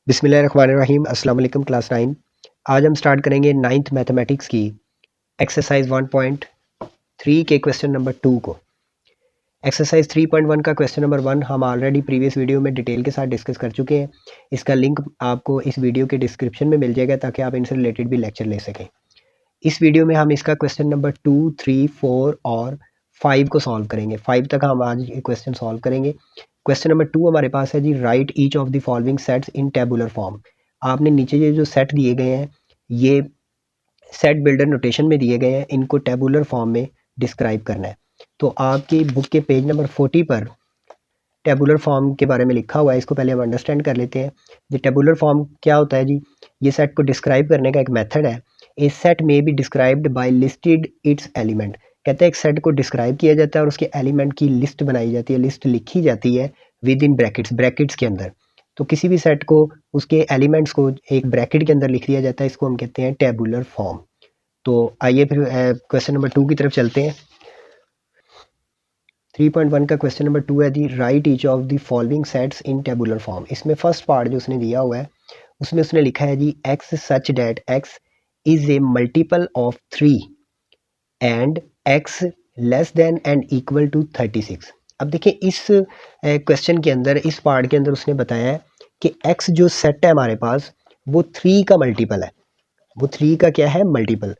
बिस्मिल्लाहिर्रहमानिर्रहीम। अस्सलाम वालेकुम क्लास 9। आज हम स्टार्ट करेंगे 9th मैथमेटिक्स की एक्सरसाइज 1.3 के क्वेश्चन नंबर 2 को। एक्सरसाइज 3.1 का क्वेश्चन नंबर 1 हम ऑलरेडी प्रीवियस वीडियो में डिटेल के साथ डिस्कस कर चुके हैं। इसका लिंक आपको इस वीडियो के डिस्क्रिप्शन में मिल जाएगा ताकि आप इनसे रिलेटेड भी लेक्चर ले सकें। इस वीडियो में हम इसका क्वेश्चन नंबर 2, 3, 4 और 5 को सॉल्व करेंगे। 5 तक हम आज ये क्वेश्चन सॉल्व करेंगे। क्वेश्चन नंबर 2 हमारे पास है जी, write each of the following sets in tabular form. आपने नीचे ये जो सेट दिए गए हैं ये सेट बिल्डर नोटेशन में दिए गए हैं, इनको टेबुलर फॉर्म में डिस्क्राइब करना है। तो आपकी बुक के पेज नंबर 40 पर टेबुलर फॉर्म के बारे में लिखा हुआ है, इसको पहले हम अंडरस्टैंड कर लेते हैं। ये टेबुलर फॉर्म क्या होता है जी? ये सेट को डिस्क्राइब करने का एक मेथड है। ए सेट में be described bye listed it's element. कहते हैं एक सेट को डिस्क्राइब किया जाता है और उसके एलिमेंट की लिस्ट बनाई जाती है, लिस्ट लिखी जाती है विद इन ब्रैकेट्स, ब्रैकेट्स के अंदर। तो किसी भी सेट को उसके एलिमेंट्स को एक ब्रैकेट के अंदर लिख दिया जाता है, इसको हम कहते हैं टेबुलर फॉर्म। तो आइए फिर क्वेश्चन नंबर 2 की तरफ चलते हैं। 3.1 का क्वेश्चन नंबर 2 है दी, write each of the following sets in tabular form. इसमें फर्स्ट पार्ट जो उसने दिया हुआ है उसमें उसने लिखा है जी, x such that x is a multiple of 3 and x less than and equal to 36। अब देखिए इस क्वेश्चन के अंदर, इस पार्ट के अंदर उसने बताया है कि एक्स जो सेट है हमारे पास वो 3 का मल्टीपल है। वो 3 का क्या है? मल्टीपल।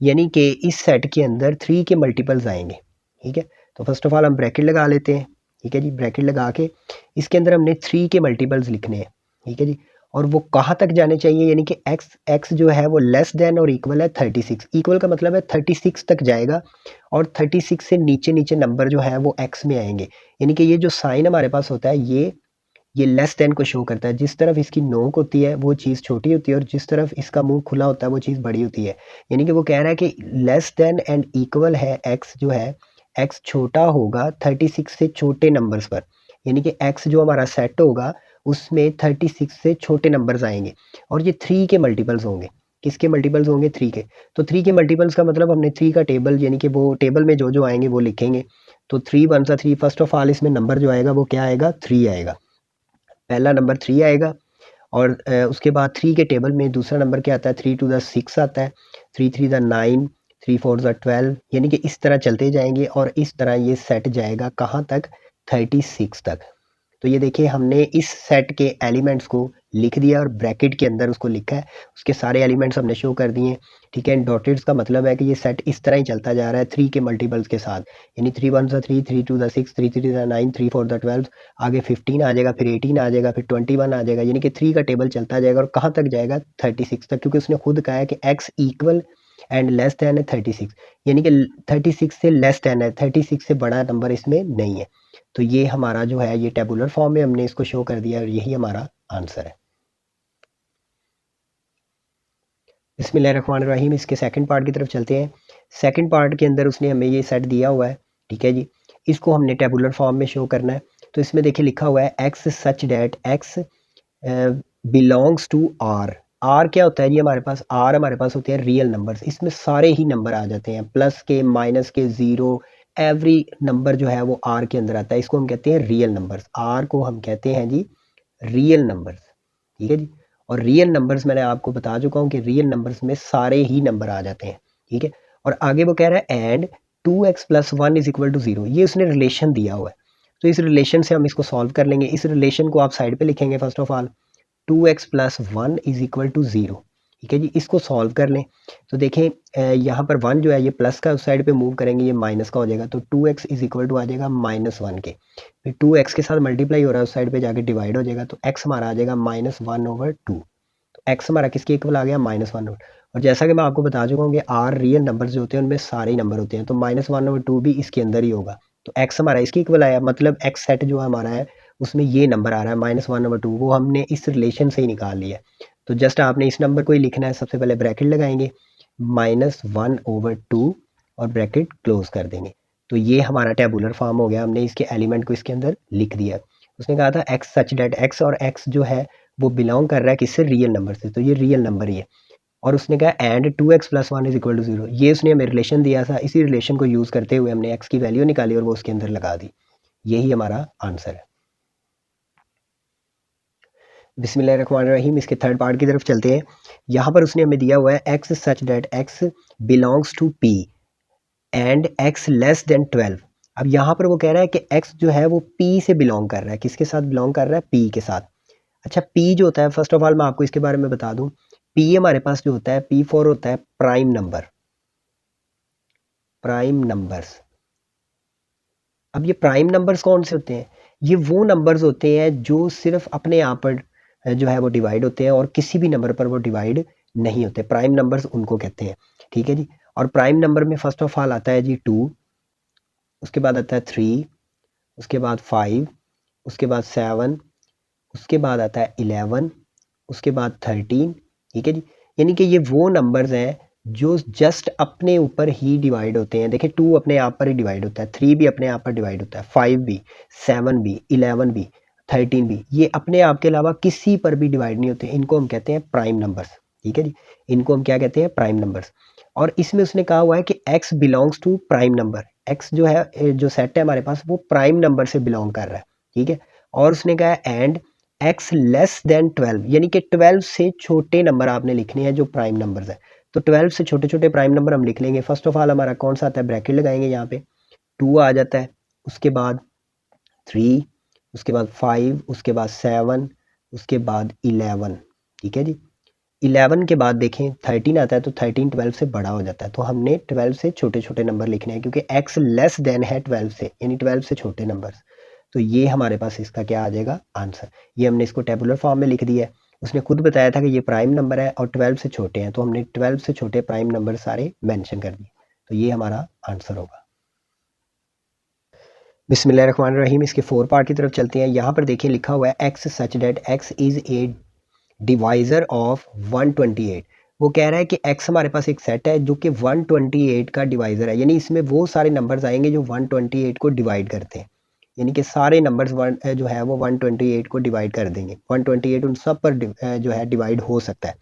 यानी कि इस सेट के अंदर 3 के मल्टीपल्स आएंगे। ठीक है, तो फर्स्ट ऑफ ऑल हम ब्रैकेट लगा लेते हैं। ठीक है जी, ब्रैकेट लगा के इसके अंदर हमने 3 के मल्टीपल्स लिखने हैं। ठीक है जी, और वो कहाँ तक जाने चाहिए? यानी कि एक्स एक्स जो है वो लेस देन और इक्वल है 36। इक्वल का मतलब है 36 तक जाएगा और 36 से नीचे नीचे नंबर जो है वो एक्स में आएंगे। यानी कि ये जो साइन हमारे पास होता है ये लेस देन को शो करता है। जिस तरफ इसकी नोक होती है वो चीज़ छोटी होती है और जिस तरफ इसका मुंह खुला होता है वो चीज़ बड़ी होती है। यानी कि वो कह रहा है कि लेस देन एंड इक्वल है एक्स जो है, एक्स छोटा होगा 36 से छोटे नंबर्स पर। यानी कि एक्स जो हमारा सेट होगा उसमें 36 से छोटे नंबर्स आएंगे और ये 3 के मल्टीपल्स होंगे। किसके मल्टीपल्स होंगे? 3 के। तो 3 के मल्टीपल्स का मतलब हमने 3 का टेबल, यानी कि वो टेबल में जो जो आएंगे वो लिखेंगे। तो 3 वन सा 3, फर्स्ट ऑफ ऑल इसमें नंबर जो आएगा वो क्या आएगा? 3 आएगा। पहला नंबर 3 आएगा और उसके बाद 3 के टेबल में दूसरा नंबर क्या आता है? 3 टू द 6 आता है, 3 3 द 9, 3 4 द 12। यानी कि इस तरह चलते जाएंगे और इस तरह ये सेट जाएगा कहाँ तक? 36 तक। तो ये देखिए हमने इस सेट के एलिमेंट्स को लिख दिया और ब्रैकेट के अंदर उसको लिखा है, उसके सारे एलिमेंट्स हमने शो कर दिए। ठीक है, डॉटेड्स का मतलब है कि ये सेट इस तरह ही चलता जा रहा है 3 के मल्टीपल्स के साथ। यानी 3 वन सा 3, 3 टू द 6, 3 3 द 9, 3 4 द 12, आगे 15 आ जाएगा, फिर 18 आ जाएगा, फिर 21 आ जाएगा। यानी कि 3 का टेबल चलता जाएगा और कहाँ तक जाएगा? 36 तक, क्योंकि उसने खुद कहा है कि x equal and less than है 36। यानी कि 36 से लेस दैन है, 36 से बड़ा नंबर इसमें नहीं है। तो ये हमारा जो है ये टेबुलर फॉर्म में हमने इसको शो कर दिया और यही हमारा आंसर है। बिस्मिल्लाहिर्रहमानिर्रहीम। इसके सेकंड पार्ट की तरफ चलते हैं। सेकंड पार्ट के अंदर उसने हमें ये सेट दिया हुआ है। ठीक है जी, इसको हमने टेबुलर फॉर्म में शो करना है। तो इसमें देखिए लिखा हुआ है x such that x belongs to R. R क्या होता है जी? हमारे पास आर हमारे पास होते हैं रियल नंबर्स। इसमें सारे ही नंबर आ जाते हैं, प्लस के, माइनस के, ज़ीरो, एवरी नंबर जो है वो आर के अंदर आता है। इसको हम कहते हैं रियल नंबर्स। आर को हम कहते हैं जी रियल नंबर्स। ठीक है जी, और रियल नंबर्स मैंने आपको बता चुका हूँ कि रियल नंबर्स में सारे ही नंबर आ जाते हैं। ठीक है, और आगे वो कह रहा है and 2x plus 1 is equal to 0। ये उसने रिलेशन दिया हुआ है। तो इस रिलेशन से हम इसको सॉल्व कर लेंगे। इस रिलेशन को आप साइड पे लिखेंगे। First of all 2x plus 1 is equal to 0। ठीक है जी, इसको सॉल्व कर लें। तो देखें यहाँ पर 1 जो है ये प्लस का उस साइड पे मूव करेंगे, ये माइनस का हो जाएगा। तो 2x इज इक्वल टू आ जाएगा -1 के। फिर 2x के साथ मल्टीप्लाई हो रहा है, उस साइड पे जाके डिवाइड हो जाएगा। तो x हमारा आ जाएगा -1/2। तो x हमारा किसके इक्वल आ गया? -1/2। और जैसा कि मैं आपको बता चुका हूँ कि r रियल नंबर जो होते हैं उनमें सारे ही नंबर होते हैं, तो -1/2 भी इसके अंदर ही होगा। तो x हमारा इसके इक्वल आया, मतलब x सेट जो हमारा है उसमें ये नंबर आ रहा है -1/2, वो हमने इस रिलेशन से ही निकाल लिया है। तो जस्ट आपने इस नंबर को ही लिखना है। सबसे पहले ब्रैकेट लगाएंगे, -1/2 और ब्रैकेट क्लोज कर देंगे। तो ये हमारा टेबुलर फॉर्म हो गया। हमने इसके एलिमेंट को इसके अंदर लिख दिया। उसने कहा था एक्स सच डेट एक्स, और एक्स जो है वो बिलोंग कर रहा है किससे? रियल नंबर से। तो ये रियल नंबर ही है। और उसने कहा and 2x plus 1 is equal to 0। ये उसने हमें रिलेशन दिया था, इसी रिलेशन को यूज़ करते हुए हमने x की वैल्यू निकाली और वो उसके अंदर लगा दी। यही हमारा आंसर है। बिस्मिल्लाहिर्रहमानिर्रहीम। इसके थर्ड पार्ट की तरफ चलते हैं। यहाँ पर उसने हमें दिया हुआ है x such that x belongs to P and x less than 12। अब यहाँ पर वो कह रहा है कि एक्स जो है वो पी से बिलोंग कर रहा है। किसके साथ बिलोंग कर रहा है? पी के साथ। अच्छा, पी जो होता है, फर्स्ट ऑफ ऑल मैं आपको इसके बारे में बता दूं। पी हमारे पास जो होता है, पी फॉर होता है प्राइम नंबर, प्राइम नंबर्स। अब ये प्राइम नंबर्स कौन से होते हैं? ये वो नंबर्स होते हैं जो सिर्फ अपने आप पर जो है वो डिवाइड होते हैं और किसी भी नंबर पर वो डिवाइड नहीं होते। प्राइम नंबर्स उनको कहते हैं। ठीक है जी। और प्राइम नंबर में फर्स्ट ऑफ ऑल आता है जी 2, उसके बाद आता है 3, उसके बाद 5, उसके बाद 7, उसके बाद आता है 11, उसके बाद 13। ठीक है जी। यानी कि ये वो नंबर्स हैं जो जस्ट अपने ऊपर ही डिवाइड होते हैं। देखिए 2 अपने आप पर ही डिवाइड होता है, 3 भी अपने आप पर डिवाइड होता है, 5 भी, 7 भी, 11 भी, 13 भी, ये अपने आप के अलावा किसी पर भी डिवाइड नहीं होते। इनको हम कहते हैं प्राइम नंबर्स। ठीक है जी। इनको हम क्या कहते हैं? Prime numbers. और इसमें उसने कहा हुआ है कि x belongs to prime number. x जो है, जो सेट है हमारे पास, वो प्राइम नंबर से बिलोंग कर रहा है। ठीक है। और उसने कहा है एंड x लेस देन 12, यानी कि 12 से छोटे नंबर आपने लिखने हैं जो प्राइम नंबर्स है। तो 12 से छोटे छोटे प्राइम नंबर हम लिख लेंगे। फर्स्ट ऑफ ऑल हमारा कौन सा आता है? ब्रैकेट लगाएंगे यहाँ पे, 2 आ जाता है, उसके बाद 3, उसके बाद 5, उसके बाद 7, उसके बाद 11। ठीक है जी। 11 के बाद देखें 13 आता है, तो 13 12 से बड़ा हो जाता है। तो हमने 12 से छोटे छोटे नंबर लिखने हैं क्योंकि x लेस देन है 12 से, यानी 12 से छोटे नंबर। तो ये हमारे पास इसका क्या आ जाएगा? आंसर। ये हमने इसको टेबुलर फॉर्म में लिख दिया है। उसने खुद बताया था कि ये प्राइम नंबर है और 12 से छोटे हैं, तो हमने 12 से छोटे प्राइम नंबर सारे मेंशन कर दिए। तो ये हमारा आंसर होगा। बिस्मिल्लाहिर्रहमानिर्रहीम। इसके 4 पार्ट की तरफ चलते हैं। यहाँ पर देखिए लिखा हुआ है x such that x is a divisor of 128। वो कह रहा है कि x हमारे पास एक सेट है जो कि 128 का डिवाइजर है, यानी इसमें वो सारे नंबर्स आएंगे जो 128 को डिवाइड करते हैं। यानी कि सारे नंबर्स जो है वो 128 को डिवाइड कर देंगे। 128 उन सब पर जो है डिवाइड हो सकता है।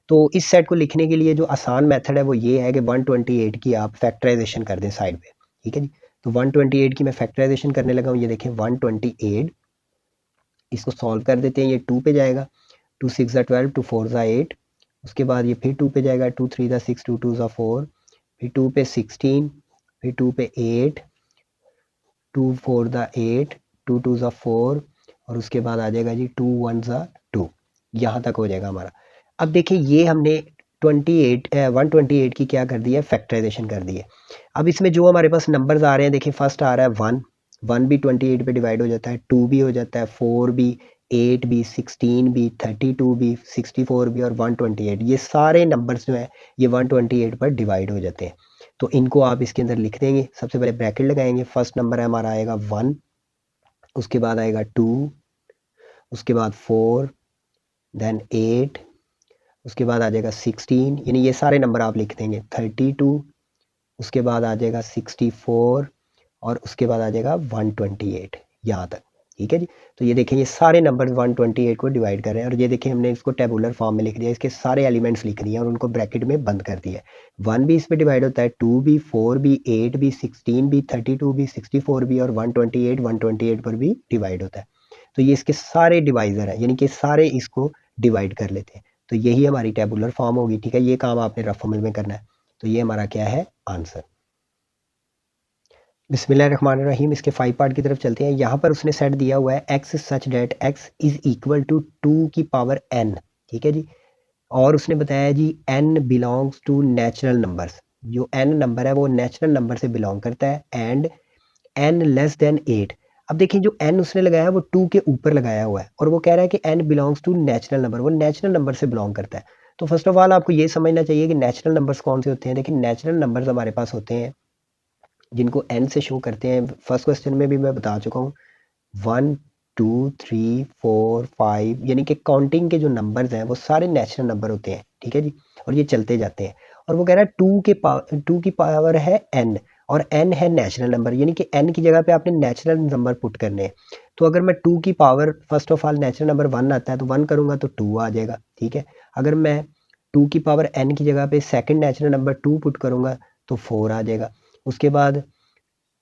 तो इस सेट को लिखने के लिए जो आसान मेथड है वो ये है कि 128 की आप फैक्टराइजेशन कर दें साइड पे। ठीक है जी। तो 128 की मैं फैक्टराइजेशन करने लगा हूँ। ये देखें 128, इसको सॉल्व कर देते हैं। ये 2 पे जाएगा, 2 6 ज़ा 12, 2 4 ज़ा 8। उसके बाद ये फिर 2 पे जाएगा, 2 3 ज़ा 6, 2 2 ज़ा 4, फिर 2 पे 16, फिर 2 पे 8, 2 4 ज़ा 8, 2 2 ज़ा 4, और उसके बाद आ जाएगा जी 2 1 ज़ा 2। यहाँ तक हो जाएगा हमारा। अब देखिए ये हमने 128 की क्या कर दी है? फैक्टराइजेशन कर दी है। अब इसमें जो हमारे पास नंबर्स आ रहे हैं, देखिए फर्स्ट आ रहा है 1, 1 भी 28 पे डिवाइड हो जाता है, 2 भी हो जाता है, 4 भी, 8 भी, 16 भी, 32 भी, 64 भी और 128। ये सारे नंबर्स जो हैं ये 128 पर डिवाइड हो जाते हैं। तो इनको आप इसके अंदर लिख देंगे। सबसे पहले ब्रैकेट लगाएंगे। फर्स्ट नंबर है हमारा आएगा 1, उसके बाद आएगा 2, उसके बाद 4, देन 8, उसके बाद आ जाएगा 16, यानी ये सारे नंबर आप लिख देंगे। 32, उसके बाद आ जाएगा 64 और उसके बाद आ जाएगा 128 यहाँ तक। ठीक है जी। तो ये देखें ये सारे नंबर 128 को डिवाइड कर रहे हैं और ये देखें हमने इसको टेबुलर फॉर्म में लिख दिया। इसके सारे एलिमेंट्स लिख दिए और उनको ब्रैकेट में बंद कर दिया। 1 भी इसमें डिवाइड होता है, 2 भी, 4 भी, 8 भी, 16 भी, 32 भी, 64 भी और 128 पर भी डिवाइड होता है। तो ये इसके सारे डिवाइजर हैं, यानी कि सारे इसको डिवाइड कर लेते हैं। तो यही हमारी टेबुलर फॉर्म होगी। ठीक है, ये काम आपने रफ अमल में करना है। तो ये हमारा क्या है? आंसर। बिस्मिल्लाहिर्रहमानिर्रहीम। इसके 5 पार्ट की तरफ चलते हैं। यहाँ पर उसने सेट दिया हुआ है x such that x is equal to 2 की पावर n। ठीक है जी। और उसने बताया जी n belongs to natural numbers. जो n नंबर है वो नेचुरल नंबर से बिलोंग करता है एंड n लेस देन 8। अब देखिए जो n उसने लगाया है वो 2 के ऊपर लगाया हुआ है और वो कह रहा है कि n belongs to natural number, वो नेचुरल नंबर से बिलोंग करता है। तो फर्स्ट ऑफ ऑल आपको ये समझना चाहिए कि नेचुरल नंबर्स कौन से होते हैं। देखिए नेचुरल नंबर्स हमारे पास होते हैं जिनको n से शो करते हैं। फर्स्ट क्वेश्चन में भी मैं बता चुका हूँ, 1 2 3 4 5, यानी कि काउंटिंग के जो नंबर्स हैं वो सारे नेचुरल नंबर होते हैं। ठीक है जी। और ये चलते जाते हैं। और वो कह रहा है 2 की पावर है n और n है नेचुरल नंबर, यानी कि n की जगह पे आपने नेचुरल नंबर पुट करने हैं। तो अगर मैं 2 की power, first of all natural number 1 आता है तो 1 करूँगा तो 2 आ जाएगा। ठीक है। अगर मैं 2 की पावर n की जगह पे सेकंड नेचुरल नंबर 2 पुट करूँगा तो 4 आ जाएगा। उसके बाद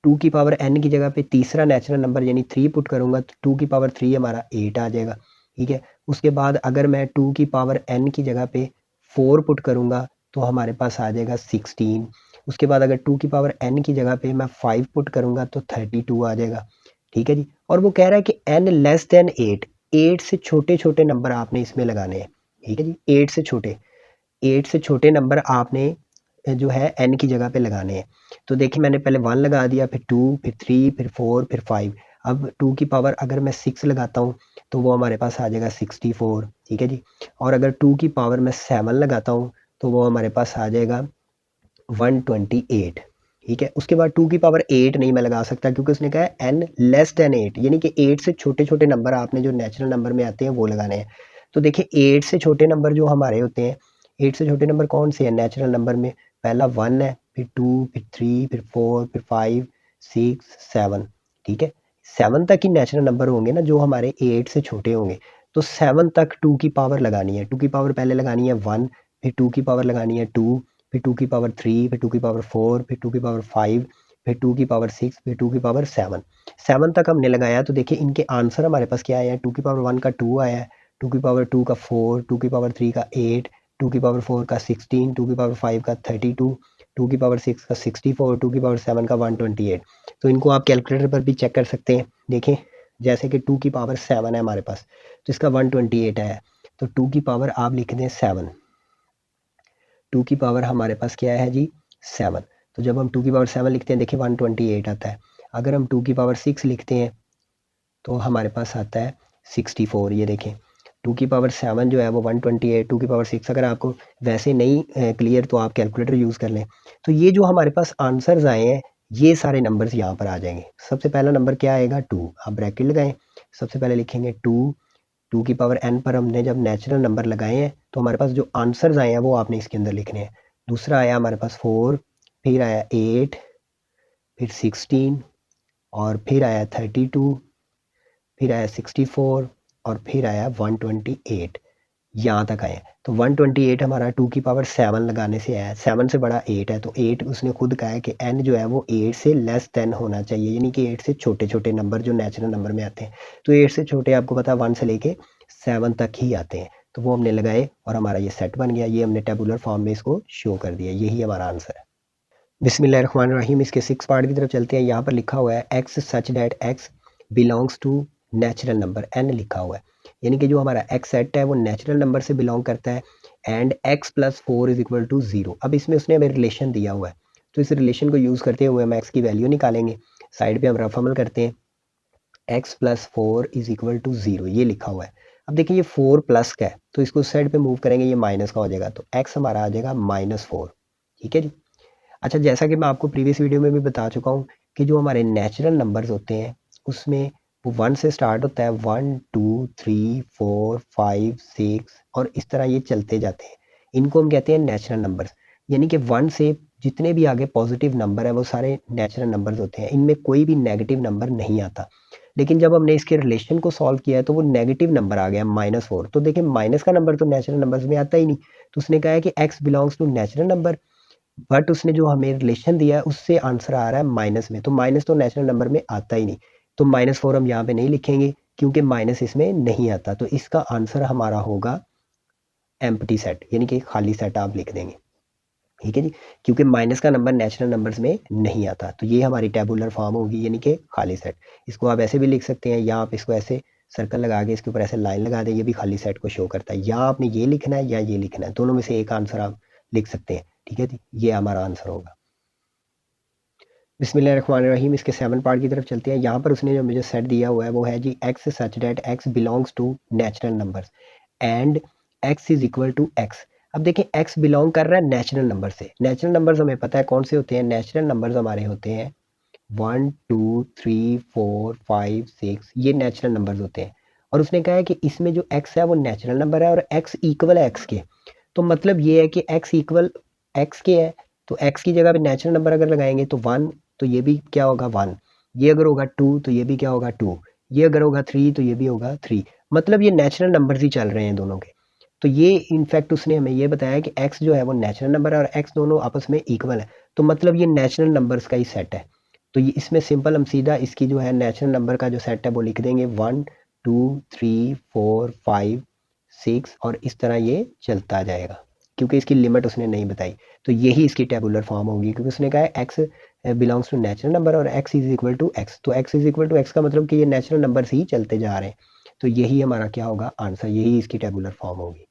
2 की पावर n की जगह पे तीसरा नेचुरल नंबर यानी 3 पुट करूँगा तो 2 की पावर 3 हमारा 8 आ जाएगा। ठीक है। उसके बाद अगर मैं 2 की पावर n की जगह पे 4 पुट करूँगा तो हमारे पास आ जाएगा 16। उसके बाद अगर 2 की पावर n की जगह पे मैं 5 पुट करूँगा तो 32 आ जाएगा। ठीक है जी। और वो कह रहा है कि n लेस देन 8, 8 से छोटे छोटे नंबर आपने इसमें लगाने हैं। ठीक है जी। 8 से छोटे नंबर आपने जो है n की जगह पे लगाने हैं। तो देखिए मैंने पहले 1 लगा दिया, फिर 2, फिर 3, फिर 4, फिर 5। अब 2 की पावर अगर मैं 6 लगाता हूँ तो वो हमारे पास आ जाएगा 64। ठीक है जी। और अगर 2 की पावर मैं 7 लगाता हूँ तो वो हमारे पास आ जाएगा 128। ठीक है। उसके बाद 2 की पावर 8 नहीं मैं लगा सकता क्योंकि उसने कहा है n लेस देन 8, यानी कि 8 से छोटे छोटे नंबर आपने जो नेचुरल नंबर में आते हैं वो लगाने हैं। तो देखिए 8 से छोटे नंबर जो हमारे होते हैं, 8 से छोटे नंबर कौन से हैं नेचुरल नंबर में? पहला 1 है, फिर 2, फिर 3, फिर 4, फिर 5, 6, 7। ठीक है। 7 तक ही नेचुरल नंबर होंगे ना जो हमारे 8 से छोटे होंगे। तो 7 तक 2 की पावर लगानी है। 2 की पावर पहले लगानी है 1, फिर 2 की पावर लगानी है 2, फिर 2 की पावर 3, फिर 2 की पावर 4, फिर 2 की पावर 5, फिर 2 की पावर 6, फिर 2 की पावर 7। 7 तक हमने लगाया तो देखिए इनके आंसर हमारे पास क्या आया है। 2 की पावर 1 का 2 आया है, 2 की पावर 2 का 4, 2 की पावर 3 का 8, 2 की पावर 4 का 16, 2 की पावर 5 का 32, 2 की पावर 6 का 64, 2 की पावर 7 का 128। तो इनको आप कैलकुलेटर पर भी चेक कर सकते हैं। देखें जैसे कि 2 की पावर 7 है हमारे पास तो इसका 128 है। तो 2 की पावर आप लिख दें 7। 2 की पावर हमारे पास क्या है जी? 7। तो जब हम 2 की पावर 7 लिखते हैं देखिए 128 आता है। अगर हम 2 की पावर 6 लिखते हैं तो हमारे पास आता है 64। ये देखें 2 की पावर 7 जो है वो 128, 2 की पावर 6 अगर आपको वैसे नहीं क्लियर तो आप कैलकुलेटर यूज़ कर लें। तो ये जो हमारे पास आंसर्स आए हैं ये सारे नंबर्स यहाँ पर आ जाएंगे। सबसे पहला नंबर क्या आएगा? 2। आप ब्रैकेट लगाएं, सबसे पहले लिखेंगे 2। 2 की पावर n पर हमने जब नेचुरल नंबर लगाए हैं तो हमारे पास जो आंसर्स आए हैं वो आपने इसके अंदर लिखने हैं। दूसरा आया हमारे पास 4, फिर आया 8, फिर 16, और फिर आया 32, फिर आया 64, और फिर आया 128। यहाँ तक आए। तो 128 हमारा 2 की पावर 7 लगाने से आया। 7 से बड़ा 8 है तो 8 उसने खुद कहा है कि n जो है वो 8 से लेस देन होना चाहिए, यानी कि 8 से छोटे छोटे नंबर जो नेचुरल नंबर में आते हैं। तो 8 से छोटे आपको पता है 1 से लेके 7 तक ही आते हैं। तो वो हमने लगाए और हमारा ये सेट बन गया। ये हमने टेबुलर फॉर्म में इसको शो कर दिया। यही हमारा आंसर है। बिस्मिल्लाहिर्रहमानिर्रहीम। इसके 6 पार्ट की तरफ चलते हैं। यहाँ पर लिखा हुआ है x such that x belongs to natural number n लिखा हुआ है, यानी कि जो हमारा x सेट है वो नेचुरल नंबर से बिलोंग करता है। And x plus 4 is equal to 0। अब इसमें उसने हमें रिलेशन दिया हुआ है तो इस रिलेशन को यूज़ करते हुए हम x की वैल्यू निकालेंगे। साइड पे हम रफ अमल करते हैं। x plus 4 is equal to 0 ये लिखा हुआ है। अब देखिए ये 4 प्लस का है तो इसको उस साइड पे मूव करेंगे, ये माइनस का हो जाएगा तो x हमारा आ जाएगा -4। ठीक है जी। अच्छा जैसा कि मैं आपको प्रीवियस वीडियो में भी बता चुका हूँ कि जो हमारे नेचुरल नंबर्स होते हैं उसमें वो 1 से स्टार्ट होता है, 1 2 3 4 5 6 और इस तरह ये चलते जाते हैं। इनको हम कहते हैं नेचुरल नंबर्स, यानी कि 1 से जितने भी आगे पॉजिटिव नंबर है वो सारे नेचुरल नंबर्स होते हैं। इनमें कोई भी नेगेटिव नंबर नहीं आता। लेकिन जब हमने इसके रिलेशन को सॉल्व किया है तो वो नेगेटिव नंबर आ गया -4। तो देखिए माइनस का नंबर तो नेचुरल नंबर्स में आता ही नहीं। तो उसने कहा है कि x belongs to natural number, but उसने जो हमें रिलेशन दिया है उससे आंसर आ रहा है माइनस में। तो माइनस तो नेचुरल नंबर में आता ही नहीं। तो -4 हम यहाँ पे नहीं लिखेंगे क्योंकि माइनस इसमें नहीं आता। तो इसका आंसर हमारा होगा एम्प्टी सेट, यानी कि खाली सेट आप लिख देंगे। ठीक है जी। क्योंकि माइनस का नंबर नेचुरल नंबर्स में नहीं आता तो ये हमारी टेबुलर फॉर्म होगी, यानी कि खाली सेट। इसको आप ऐसे भी लिख सकते हैं या आप इसको ऐसे सर्कल लगा के इसके ऊपर ऐसे लाइन लगा दें, ये भी खाली सेट को शो करता है। या आपने ये लिखना है या ये लिखना है, दोनों में से एक आंसर आप लिख सकते हैं। ठीक है जी। ये हमारा आंसर होगा। बिस्मिल्लाहिर्रहमानिर्रहीम। इसके 7 पार्ट की तरफ चलते हैं। यहाँ पर उसने जो मुझे सेट दिया हुआ है वो है जी x such that x belongs to natural numbers and x is equal to x. अब देखें एक्स बिलोंग कर रहा है नेचुरल नंबर से। नेचुरल नंबर्स हमें पता है कौन से होते हैं। नेचुरल नंबर्स हमारे होते हैं 1 2 3 4 5 6, ये नेचुरल नंबर्स होते हैं। और उसने कहा है कि इसमें जो एक्स है वो नेचुरल नंबर है और एक्स इक्वल है एक्स के। तो मतलब ये है कि एक्स इक्वल एक्स के है तो एक्स की जगह पे नेचुरल नंबर अगर लगाएंगे तो 1, तो ये भी क्या होगा 1। ये अगर होगा 2 तो ये भी क्या होगा 2। ये अगर होगा 3 तो ये भी होगा 3। मतलब ये नेचुरल नंबर्स ही चल रहे हैं दोनों के। तो ये इनफैक्ट उसने हमें ये बताया कि x जो है वो नेचुरल नंबर है और x दोनों आपस में इक्वल है। तो मतलब ये नेचुरल नंबर्स का ही सेट है। तो ये इसमें सिंपल हम सीधा इसकी जो है नेचुरल नंबर का जो सेट है वो लिख देंगे 1 2 3 4 5 6 और इस तरह ये चलता जाएगा, क्योंकि इसकी लिमिट उसने नहीं बताई। तो यही इसकी टेबुलर फॉर्म होगी, क्योंकि उसने कहा है x belongs to natural number और x is equal to x, तो x is equal to x का मतलब कि ये नेचुरल नंबर से ही चलते जा रहे हैं। तो यही हमारा क्या होगा आंसर, यही इसकी टेबुलर फॉर्म होगी।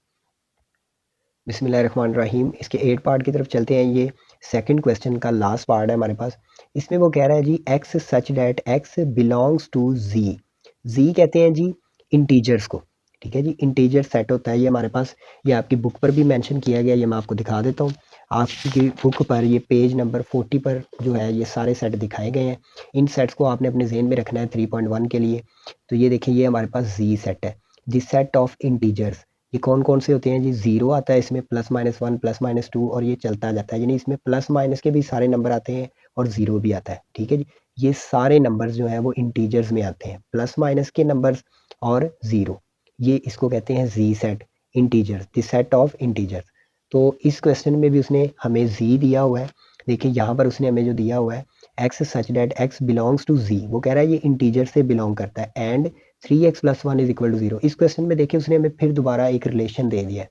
बिस्मिल्लाहिर्रहमानिर्रहीम, इसके 8 पार्ट की तरफ चलते हैं। ये सेकंड क्वेश्चन का लास्ट पार्ट है हमारे पास। इसमें वो कह रहा है जी x such that x belongs to Z. Z कहते हैं जी इंटीजर्स को, ठीक है जी, इंटीजर सेट होता है ये हमारे पास। ये आपकी बुक पर भी मेंशन किया गया, ये मैं आपको दिखा देता हूँ। आपकी बुक पर ये पेज नंबर 40 पर जो है ये सारे सेट दिखाए गए हैं। इन सेट्स को आपने अपने जेहन में रखना है 3.1 के लिए। तो ये देखिए, ये हमारे पास जी सेट है, जी सेट ऑफ इंटीजर्स। ये कौन कौन से होते हैं जी, जीरो आता है इसमें, +-1 +-2 और ये चलता जाता है, यानी इसमें प्लस माइनस के भी सारे नंबर आते हैं और जीरो भी आता है, ठीक है जी। ये सारे नंबर्स जो है वो इंटीजर्स में आते हैं, प्लस माइनस के नंबर्स और जीरो, ये इसको कहते हैं Z set, integers, the set of integers. तो इस क्वेश्चन में भी उसने हमें जी दिया हुआ है। देखिए यहाँ पर उसने हमें जो दिया हुआ है x such that x belongs to Z, वो कह रहा है ये इंटीजर से बिलोंग करता है, and 3x+1 is equal to 0। इस क्वेश्चन में देखिए उसने हमें फिर दोबारा एक रिलेशन दे दिया है,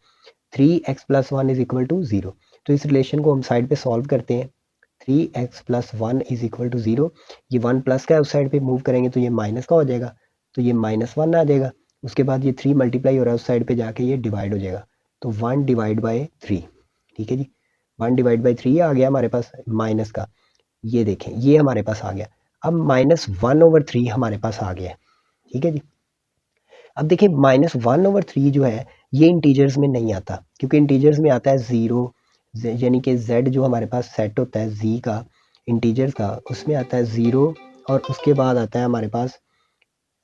3x+1 इज इक्वल टू 0। तो इस रिलेशन को हम साइड पे सॉल्व करते हैं। 3x+1 इज इक्वल टू 0, ये 1 प्लस का है, उस साइड पे मूव करेंगे तो ये माइनस का हो जाएगा, तो ये -1 आ जाएगा। उसके बाद ये 3 मल्टीप्लाई हो रहा है, उस साइड पे जाके ये डिवाइड हो जाएगा, तो 1 डिवाइड बाई 3, ठीक है जी। 1 डिवाइड बाई 3 आ गया हमारे पास माइनस का, ये देखें ये हमारे पास आ गया। अब -1/3 हमारे पास आ गया है, ठीक है जी। अब देखिए -1/3 जो है ये इंटीजर्स में नहीं आता, क्योंकि इंटीजर्स में आता है ज़ीरो, यानी कि z जो हमारे पास सेट होता है z का, इंटीजर्स का, उसमें आता है ज़ीरो और उसके बाद आता है हमारे पास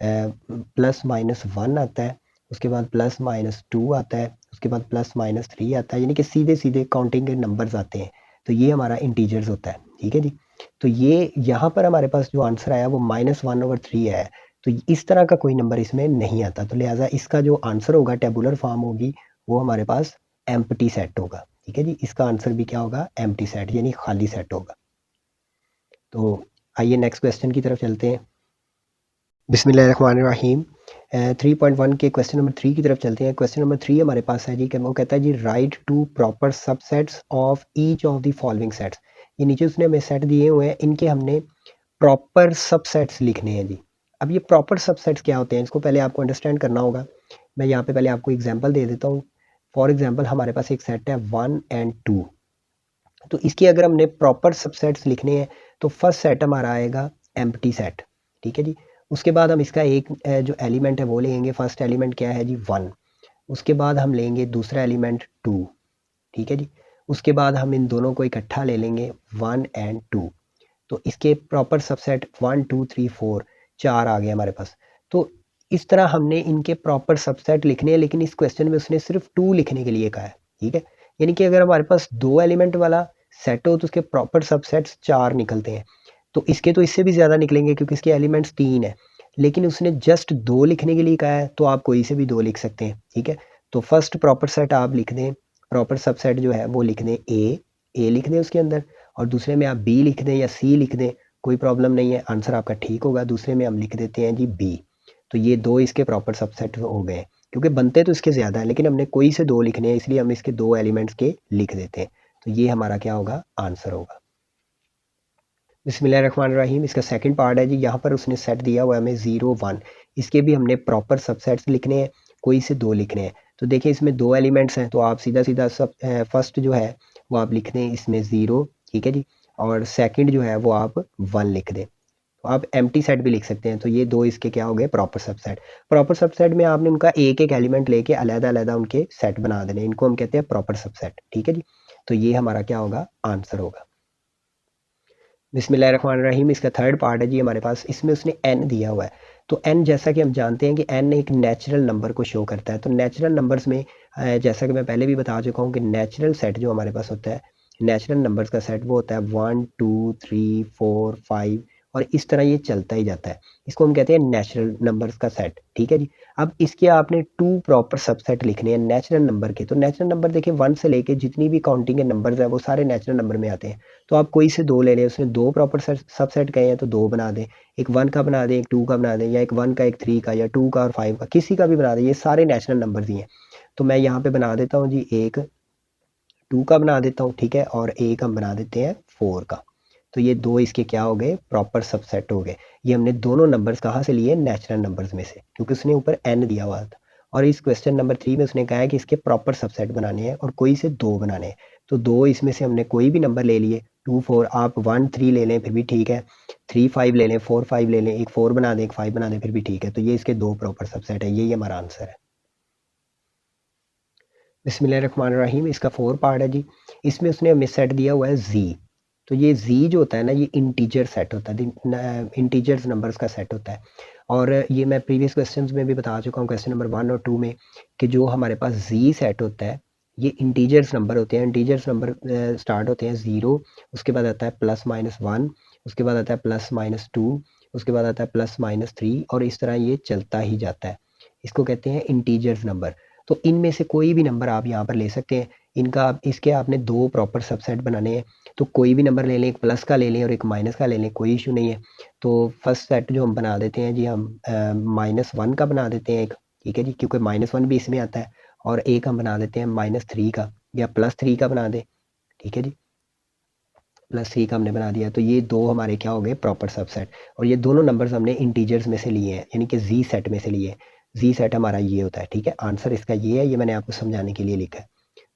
+-1 आता है, उसके बाद +-2 आता है, उसके बाद +-3 आता है, यानी कि सीधे सीधे काउंटिंग के नंबर्स आते हैं। तो ये हमारा इंटीजर्स होता है, ठीक है जी। तो ये यहाँ पर हमारे पास जो आंसर आया वो -1/3 है। तो इस तरह का कोई नंबर इसमें नहीं आता, तो लिहाजा इसका जो आंसर होगा, टेबुलर फॉर्म होगी, वो हमारे पास एम्प्टी सेट होगा, ठीक है जी। इसका आंसर भी क्या होगा, एम्प्टी सेट, यानी खाली सेट होगा। तो आइए नेक्स्ट क्वेश्चन की तरफ चलते हैं। बिस्मिल्लाहिर्रहमानिर्रहीम, 3.1 के क्वेश्चन नंबर 3 की तरफ चलते हैं। क्वेश्चन नंबर 3 हमारे पास है जी, कि वो कहता है जी write two proper subsets of each of the following sets. ये नीचे उसने हमें सेट दिए हुए हैं, इनके हमने प्रॉपर सबसेट्स लिखने हैं जी। अब ये प्रॉपर सबसेट्स क्या होते हैं, इसको पहले आपको अंडरस्टैंड करना होगा। मैं यहाँ पे पहले आपको एग्जांपल दे देता हूँ। फॉर एग्जांपल हमारे पास एक सेट है 1 एंड 2, तो इसकी अगर हमने प्रॉपर सबसेट्स लिखने हैं तो फर्स्ट सेट हमारा आएगा एम्प्टी सेट, ठीक है जी। उसके बाद हम इसका एक जो एलिमेंट है वो लेंगे, फर्स्ट एलिमेंट क्या है जी 1, उसके बाद हम लेंगे दूसरा एलिमेंट 2, ठीक है जी। उसके बाद हम इन दोनों को इकट्ठा ले लेंगे 1 एंड 2, तो इसके प्रॉपर सबसेट 1 2 3 4 4 आ गए हमारे पास। तो इस तरह हमने इनके प्रॉपर सबसेट लिखने हैं, लेकिन इस क्वेश्चन में उसने सिर्फ 2 लिखने के लिए कहा है, ठीक है। यानी कि अगर हमारे पास 2 एलिमेंट वाला सेट हो तो उसके प्रॉपर सबसेट्स 4 निकलते हैं। तो इसके तो इससे भी ज़्यादा निकलेंगे, क्योंकि इसके एलिमेंट्स 3 है, लेकिन उसने जस्ट 2 लिखने के लिए कहा है, तो आप कोई से भी 2 लिख सकते हैं, ठीक है। तो फर्स्ट प्रॉपर सेट आप लिख दें, प्रॉपर सबसेट जो है वो लिख दें ए लिख दें उसके अंदर, और दूसरे में आप बी लिख दें या सी लिख दें, कोई प्रॉब्लम नहीं है, आंसर आपका ठीक होगा। दूसरे में हम लिख देते हैं जी बी। तो ये 2 इसके प्रॉपर सबसेट हो गए, क्योंकि बनते तो इसके ज़्यादा हैं, लेकिन हमने कोई से 2 लिखने हैं, इसलिए हम इसके 2 एलिमेंट्स के लिख देते हैं। तो ये हमारा क्या होगा, आंसर होगा। बिस्मिल्लाहिर्रहमानिर्रहीम, इसका सेकंड पार्ट है जी। यहाँ पर उसने सेट दिया हुआ है हमें 0 1, इसके भी हमने प्रॉपर सबसेट्स लिखने हैं, कोई से 2 लिखने हैं। तो देखिए इसमें 2 एलिमेंट्स हैं, तो आप सीधा सीधा सब फर्स्ट जो है वो आप लिख दें इसमें 0, ठीक है जी, और सेकंड जो है वो आप 1 लिख दें। तो आप एम्प्टी सेट भी लिख सकते हैं। तो ये 2 इसके क्या हो गए, प्रॉपर सबसेट। प्रॉपर सबसेट में आपने उनका एक एक एलिमेंट लेके अलग-अलग उनके सेट बना देने, इनको हम कहते हैं प्रॉपर सबसेट, ठीक है जी। तो ये हमारा क्या होगा, आंसर होगा। बिस्मिल्लाहिर्रहमानिर्रहीम, इसका थर्ड पार्ट है जी हमारे पास। इसमें उसने n दिया हुआ है। तो n जैसा कि हम जानते हैं कि n एक नेचुरल नंबर को शो करता है। तो नेचुरल नंबर्स में जैसा कि मैं पहले भी बता चुका हूँ कि नेचुरल सेट जो हमारे पास होता है, नेचुरल नंबर्स का सेट वो होता है 1 2 3 4 5 और इस तरह ये चलता ही जाता है। इसको हम कहते हैं नेचुरल नंबर्स का सेट, ठीक है जी। अब इसके आपने 2 प्रॉपर सबसेट लिखने हैं नेचुरल नंबर के। तो नेचुरल नंबर देखिए 1 से लेके जितनी भी काउंटिंग के नंबर्स हैं वो सारे नेचुरल नंबर में आते हैं। तो आप कोई से 2 ले लें, उसने 2 प्रॉपर सबसेट कहे हैं तो 2 बना दें, एक 1 का बना दें, एक 2 का बना दें, या एक 1 का, एक 3 का, या 2 का और 5 का, किसी का भी बना दें, ये सारे नेचुरल नंबर्स ही हैं। तो मैं यहाँ पे बना देता हूँ जी, एक 2 का बना देता हूँ, ठीक है, और एक हम बना देते हैं 4 का। तो ये 2 इसके क्या हो गए, प्रॉपर सबसेट हो गए। ये हमने दोनों नंबर्स कहाँ से लिए, नेचुरल नंबर्स में से, क्योंकि उसने ऊपर n दिया हुआ था। और इस क्वेश्चन नंबर 3 में उसने कहा है कि इसके प्रॉपर सबसेट बनाने हैं और कोई से 2 बनाने हैं। तो 2 इसमें से हमने कोई भी नंबर ले लिए, 2 4, आप 1 3 ले लें फिर भी ठीक है, 3 5 ले लें, 4 5 ले लें, एक 4 बना दें, एक 5 बना दें, फिर भी ठीक है। तो ये इसके 2 प्रॉपर सबसेट है, यही हमारा आंसर है। बिस्मिल्लाहिर्रहमानिर्रहीम, इसका 4 पार्ट है जी। इसमें उसने हमें सेट दिया हुआ है जी। तो ये जी जो होता है ना, ये इंटीजर सेट होता है, इंटीजर्स नंबर्स का सेट होता है। और ये मैं प्रीवियस क्वेश्चंस में भी बता चुका हूँ, क्वेश्चन नंबर 1 और 2 में, कि जो हमारे पास जी सेट होता है ये इंटीजर्स नंबर होते हैं। इंटीजर्स नंबर स्टार्ट होते हैं 0, उसके बाद आता है +-1, उसके बाद आता है +-2, उसके बाद आता है +-3, और इस तरह ये चलता ही जाता है। इसको कहते हैं इंटीजर्स नंबर। तो इनमें से कोई भी नंबर आप यहाँ पर ले सकते हैं। इसके आपने 2 प्रॉपर सबसेट बनाने हैं। तो कोई भी नंबर ले लें, एक प्लस का ले लें और एक माइनस का ले लें, कोई इशू नहीं है। तो फर्स्ट सेट जो हम बना देते हैं जी, हम -1 का बना देते हैं एक, ठीक है जी, क्योंकि -1 भी इसमें आता है। और एक हम बना देते हैं -3 का, या +3 का बना दें, ठीक है जी। +3 का हमने बना दिया। तो ये 2 हमारे क्या हो गए, प्रॉपर सबसेट। और ये दोनों नंबर्स हमने इंटीजर्स में से लिए हैं, यानी कि जी सेट में से लिए हैं। जी सेट हमारा ये होता है, ठीक है। आंसर इसका ये है, ये मैंने आपको समझाने के लिए लिखा है।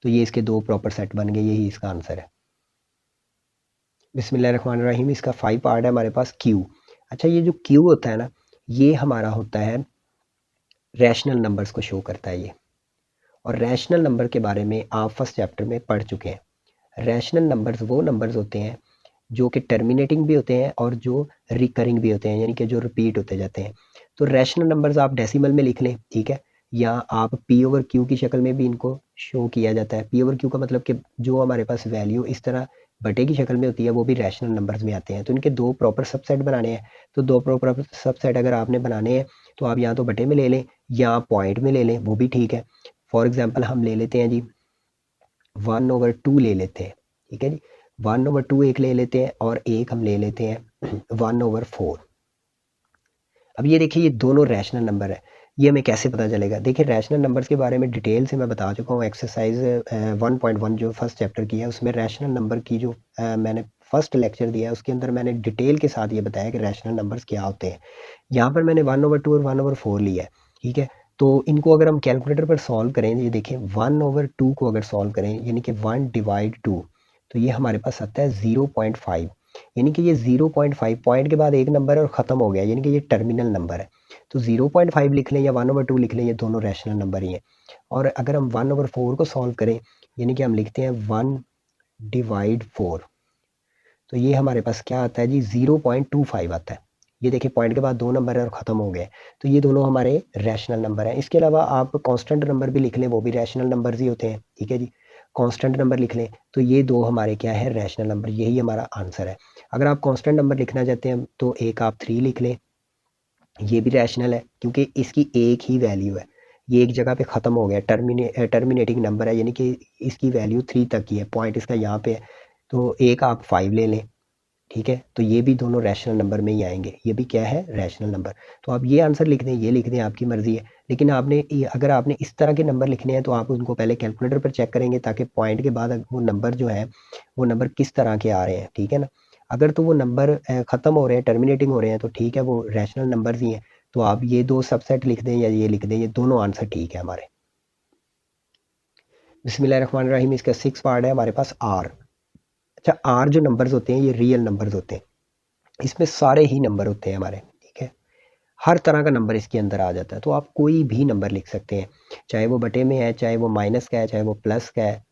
तो ये इसके 2 प्रॉपर सेट बन गए, यही इसका आंसर है। बिस्मिल्लाहिर्रहमानिर्रहीम, इसका 5 पार्ट है हमारे पास, क्यू। अच्छा, ये जो क्यू होता है ना, ये हमारा होता है रैशनल नंबर्स को शो करता है ये। और रैशनल नंबर के बारे में आप फर्स्ट चैप्टर में पढ़ चुके हैं। रैशनल नंबर्स वो नंबर्स होते हैं जो कि टर्मिनेटिंग भी होते हैं और जो रिकरिंग भी होते हैं, यानी कि जो रिपीट होते जाते हैं। तो रैशनल नंबर्स आप डेसिमल में लिख लें, ठीक है, या आप पी ओवर क्यू की शक्ल में भी इनको शो किया जाता है। पी ओवर क्यू का मतलब कि जो हमारे पास वैल्यू इस तरह बटे की शक्ल में होती है वो भी रैशनल नंबर्स में आते हैं। तो इनके 2 प्रॉपर सबसेट बनाने हैं। तो 2 प्रॉपर सबसेट अगर आपने बनाने हैं तो आप या तो बटे में ले लें या पॉइंट में ले लें, वो भी ठीक है। फॉर एग्जाम्पल हम ले लेते हैं जी 1/2 ले लेते हैं, ठीक है जी। 1/2 एक ले लेते हैं और एक हम ले लेते हैं 1/4। अब ये देखिए, ये दोनों रैशनल नंबर है। ये हमें कैसे पता चलेगा, देखिए रैशनल नंबर्स के बारे में डिटेल से मैं बता चुका हूँ। एक्सरसाइज 1.1 जो फर्स्ट चैप्टर की है उसमें रैशनल नंबर की जो मैंने फर्स्ट लेक्चर दिया है उसके अंदर मैंने डिटेल के साथ ये बताया कि रैशनल नंबर्स क्या होते हैं। यहाँ पर मैंने 1/2 और 1/4 लिया है, ठीक है। तो इनको अगर हम कैलकुलेटर पर सॉल्व करें, ये देखिए 1/2 को अगर सॉल्व करें, यानी कि 1/2, तो ये हमारे पास आता है 0.5। यानी कि ये 0.5 पॉइंट के बाद एक नंबर है और ख़त्म हो गया, यानी कि ये टर्मिनल नंबर है। तो 0.5 लिख लें या 1/2 लिख लें, ये दोनों रैशनल नंबर ही हैं। और अगर हम 1/4 को सॉल्व करें, यानी कि हम लिखते हैं 1/4, तो ये हमारे पास क्या आता है जी, 0.25 आता है। ये देखिए पॉइंट के बाद 2 नंबर है और ख़त्म हो गए। तो ये दोनों हमारे रैशनल नंबर हैं। इसके अलावा आप कांस्टेंट नंबर भी लिख लें, वो भी रैशनल नंबर्स ही होते हैं, ठीक है जी। कांस्टेंट नंबर लिख लें, तो ये 2 हमारे क्या है, रैशनल नंबर, यही हमारा आंसर है। अगर आप कांस्टेंट नंबर लिखना चाहते हैं तो एक आप 3 लिख लें, ये भी रैशनल है क्योंकि इसकी एक ही वैल्यू है। ये एक जगह पे ख़त्म हो गया, टर्मिनेटिंग नंबर है, यानी कि इसकी वैल्यू 3 तक की है, पॉइंट इसका यहाँ पे है। तो एक आप 5 ले लें, ठीक है। तो ये भी दोनों रैशनल नंबर में ही आएंगे, ये भी क्या है, रैशनल नंबर। तो आप ये आंसर लिख दें, ये लिख दें, आपकी मर्जी है। लेकिन अगर आपने इस तरह के नंबर लिखने हैं तो आप उनको पहले कैलकुलेटर पर चेक करेंगे, ताकि पॉइंट के बाद वो नंबर जो है वो नंबर किस तरह के आ रहे हैं, ठीक है ना। अगर तो वो नंबर ख़त्म हो रहे हैं, टर्मिनेटिंग हो रहे हैं, तो ठीक है, वो रैशनल नंबर ही हैं। तो आप ये 2 सबसेट लिख दें या ये लिख दें, ये दोनों आंसर ठीक है हमारे। बिस्मिल्लाहिर्रहमानिर्रहीम, इसका 6 पार्ट है हमारे पास, आर। अच्छा, आर जो नंबर्स होते हैं ये रियल नंबर्स होते हैं। इसमें सारे ही नंबर होते हैं हमारे, ठीक है। हर तरह का नंबर इसके अंदर आ जाता है। तो आप कोई भी नंबर लिख सकते हैं, चाहे वो बटे में है, चाहे वो माइनस का है, चाहे वो प्लस का है।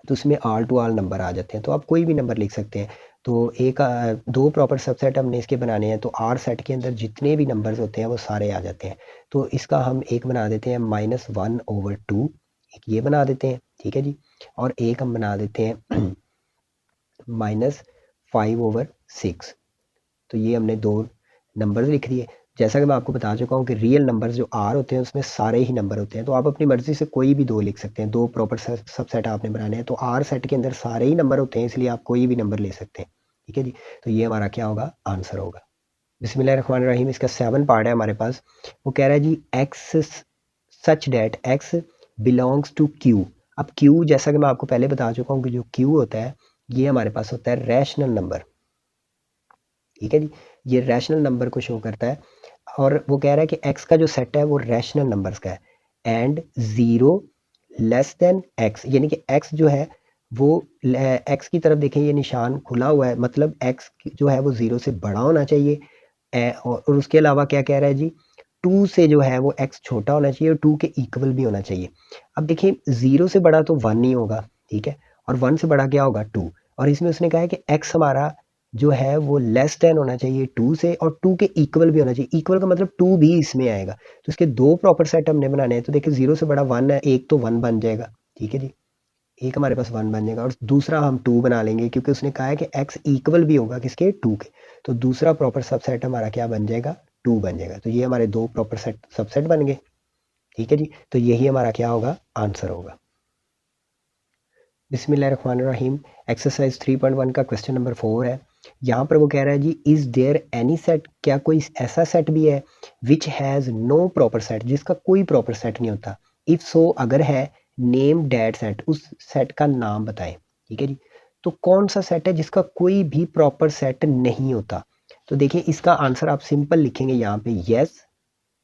तो उसमें ऑल टू ऑल नंबर आ जाते हैं, तो आप कोई भी नंबर लिख सकते हैं। तो 2 प्रॉपर सबसेट हमने इसके बनाने हैं, तो आर सेट के अंदर जितने भी नंबर्स होते हैं वो सारे आ जाते हैं। तो इसका हम एक बना देते हैं -1/2, एक ये बना देते हैं, ठीक है जी। और एक हम बना देते हैं -5/6। तो ये हमने 2 नंबर्स लिख दिए। जैसा कि मैं आपको बता चुका हूँ कि रियल नंबर्स जो आर होते हैं उसमें सारे ही नंबर होते हैं, तो आप अपनी मर्ज़ी से कोई भी 2 लिख सकते हैं। 2 प्रॉपर सबसेट आपने बनाने हैं, तो आर सेट के अंदर सारे ही नंबर होते हैं, इसलिए आप कोई भी नंबर ले सकते हैं। ठीक है जी, तो ये हमारा क्या होगा, आंसर होगा। बिस्मिल्लाहिर्रहमानिर्रहीम, इसका 7 पार्ट है हमारे पास। वो कह रहा है जी x such that x belongs to Q. अब क्यू, जैसा कि मैं आपको पहले बता चुका हूँ कि जो क्यू होता है ये हमारे पास होता है रैशनल नंबर। ठीक है जी, ये रैशनल नंबर को शो करता है, और वो कह रहा है कि एक्स का जो सेट है वो रैशनल नंबर्स का है, एंड 0 लेस देन एक्स, यानी कि एक्स जो है वो एक्स की तरफ देखें, ये निशान खुला हुआ है, मतलब एक्स जो है वो 0 से बड़ा होना चाहिए। और उसके अलावा क्या कह रहा है जी, 2 से जो है वो एक्स छोटा होना चाहिए और 2 के इक्वल भी होना चाहिए। अब देखिए 0 से बड़ा तो 1 ही होगा, ठीक है, और 1 से बड़ा क्या होगा, 2। और इसमें उसने कहा है कि एक्स हमारा जो है वो लेस देन होना चाहिए 2 से, और 2 के इक्वल भी होना चाहिए। इक्वल का मतलब 2 भी इसमें आएगा, तो इसके 2 प्रॉपर सेट हमने बनाने हैं। तो देखिए 0 से बड़ा 1 है, एक तो 1 बन जाएगा, ठीक है जी, एक हमारे पास 1 बन जाएगा, और दूसरा हम 2 बना लेंगे क्योंकि उसने कहा है कि x इक्वल भी होगा किसके, 2 के। तो दूसरा प्रॉपर सबसेट हमारा क्या बन जाएगा, 2 बन जाएगा। तो ये हमारे 2 प्रॉपर सबसेट बन गए। ठीक है जी, तो यही हमारा क्या होगा, आंसर होगा। बिस्मिल्लाहिर्रहमानिर्रहीम, एक्सरसाइज 3.1 का क्वेश्चन नंबर 4 है। यहाँ पर वो कह रहा है जी, इज़ देयर एनी सेट, क्या कोई ऐसा सेट भी है which has no proper set, जिसका कोई प्रॉपर सेट नहीं होता। इफ़ सो, अगर है, नेम डैट सेट, उस सेट का नाम बताएं। ठीक है जी, तो कौन सा सेट है जिसका कोई भी प्रॉपर सेट नहीं होता। तो देखिए इसका आंसर आप सिंपल लिखेंगे यहाँ पे यस।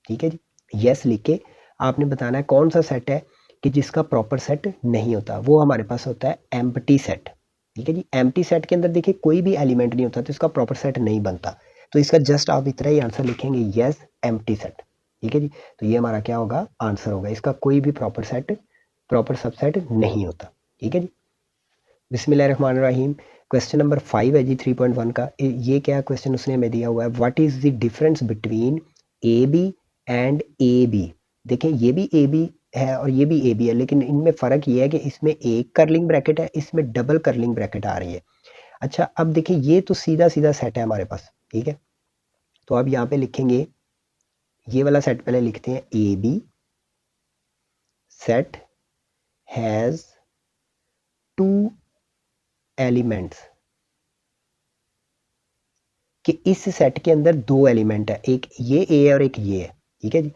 ठीक है जी, यस लिख के आपने बताना है कौन सा सेट है कि जिसका प्रॉपर सेट नहीं होता। वो हमारे पास होता है एम्प्टी सेट। ठीक है जी, एम्प्टी सेट के अंदर देखिए कोई भी एलिमेंट नहीं होता, तो इसका प्रॉपर सेट नहीं बनता। तो इसका जस्ट आप इतना ही आंसर लिखेंगे, यस एम्प्टी सेट। ठीक है जी, तो ये हमारा क्या होगा, आंसर होगा, इसका कोई भी प्रॉपर सबसेट नहीं होता। ठीक है जी, बिस्मिल्लाहिर्रहमानिर्रहीम, क्वेश्चन नंबर 5 है जी 3.1 का। ये क्या क्वेश्चन उसने हमें दिया हुआ है, what is the difference between A B and A B. देखें ये भी ए बी है और ये भी ए बी है, लेकिन इनमें फ़र्क ये है कि इसमें एक कर्लिंग ब्रैकेट है, इसमें डबल कर्लिंग ब्रैकेट आ रही है। अच्छा, अब देखिए ये तो सीधा सीधा सेट है हमारे पास, ठीक है, तो अब यहाँ पे लिखेंगे, ये वाला सेट पहले लिखते हैं, A B set has 2 elements, कि इस सेट के अंदर 2 एलिमेंट है, एक ये ए है और एक ये है। ठीक है जी,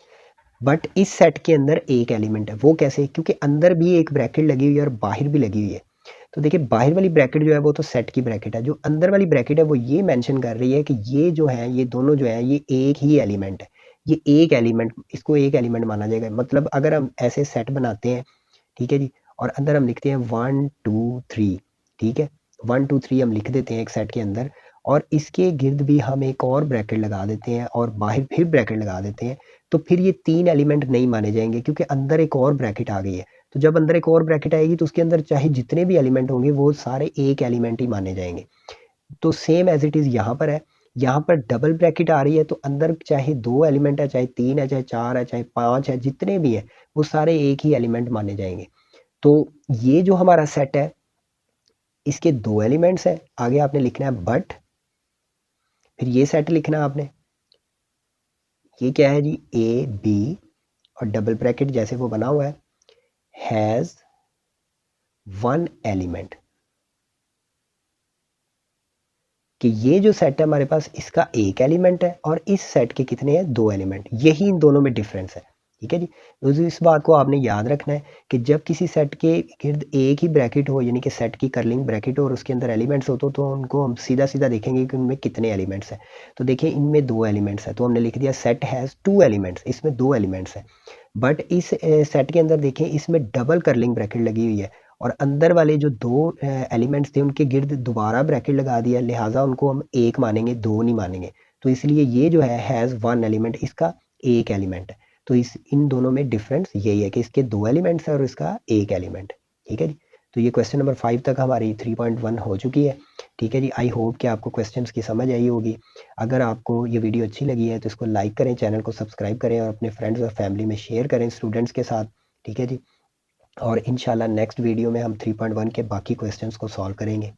बट इस सेट के अंदर एक एलिमेंट है। वो कैसे, क्योंकि अंदर भी एक ब्रैकेट लगी हुई है और बाहर भी लगी हुई है। तो देखिए बाहर वाली ब्रैकेट जो है वो तो सेट की ब्रैकेट है, जो अंदर वाली ब्रैकेट है वो ये मेंशन कर रही है कि ये जो है, ये दोनों जो है, ये एक ही एलिमेंट है। ये एक एलिमेंट, इसको एक एलिमेंट माना जाएगा। मतलब अगर हम ऐसे सेट बनाते हैं, ठीक है जी, और अंदर हम लिखते हैं 1 2 3, ठीक है, 1 2 3 हम लिख देते हैं एक सेट के अंदर, और इसके गिर्द भी हम एक और ब्रैकेट लगा देते हैं और बाहर फिर ब्रैकेट लगा देते हैं, तो फिर ये 3 एलिमेंट नहीं माने जाएंगे, क्योंकि अंदर एक और ब्रैकेट आ गई है। तो जब अंदर एक और ब्रैकेट आएगी तो उसके अंदर चाहे जितने भी एलिमेंट होंगे वो सारे एक एलिमेंट ही माने जाएंगे। तो सेम एज इट इज़ यहाँ पर है, यहाँ पर डबल ब्रैकेट आ रही है, तो अंदर चाहे 2 एलिमेंट है, चाहे 3 है, चाहे 4 है, चाहे 5 है, जितने भी है वो सारे एक ही एलिमेंट माने जाएंगे। तो ये जो हमारा सेट है, इसके 2 एलिमेंट्स हैं। आगे आपने लिखना है बट, फिर ये सेट लिखना है आपने, ये क्या है जी, ए बी और डबल ब्रैकेट जैसे वो बना हुआ है, हैज़ 1 एलिमेंट, कि ये जो सेट है हमारे पास, इसका एक एलिमेंट है और इस सेट के कितने हैं, 2 एलिमेंट। यही इन दोनों में डिफरेंस है। ठीक है जी, तो इस बात को आपने याद रखना है कि जब किसी सेट के गिर्द एक ही ब्रैकेट हो, यानी कि सेट की कर्लिंग ब्रैकेट हो और उसके अंदर एलिमेंट्स हो, तो उनको हम सीधा सीधा देखेंगे कि उनमें कितने एलिमेंट्स हैं। तो देखिए इनमें 2 एलिमेंट्स हैं, तो हमने लिख दिया सेट हैज़ 2 एलिमेंट्स, इसमें 2 एलिमेंट्स हैं। बट इस सेट के अंदर देखें, इसमें डबल कर्लिंग ब्रैकेट लगी हुई है, और अंदर वाले जो 2 एलिमेंट्स थे उनके गिर्द दोबारा ब्रैकेट लगा दिया, लिहाजा उनको हम एक मानेंगे, 2 नहीं मानेंगे। तो इसलिए ये जो है हैज़ 1 एलिमेंट, इसका एक एलिमेंट है। तो इन दोनों में डिफरेंस यही है कि इसके 2 एलिमेंट्स हैं और इसका एक एलिमेंट। ठीक है जी, तो ये क्वेश्चन नंबर 5 तक हमारी 3.1 हो चुकी है। ठीक है जी, आई होप कि आपको क्वेश्चंस की समझ आई होगी। अगर आपको ये वीडियो अच्छी लगी है तो इसको लाइक करें, चैनल को सब्सक्राइब करें और अपने फ्रेंड्स और फैमिली में शेयर करें, स्टूडेंट्स के साथ। ठीक है जी, और इंशाल्लाह नेक्स्ट वीडियो में हम 3.1 के बाकी क्वेश्चंस को सॉल्व करेंगे।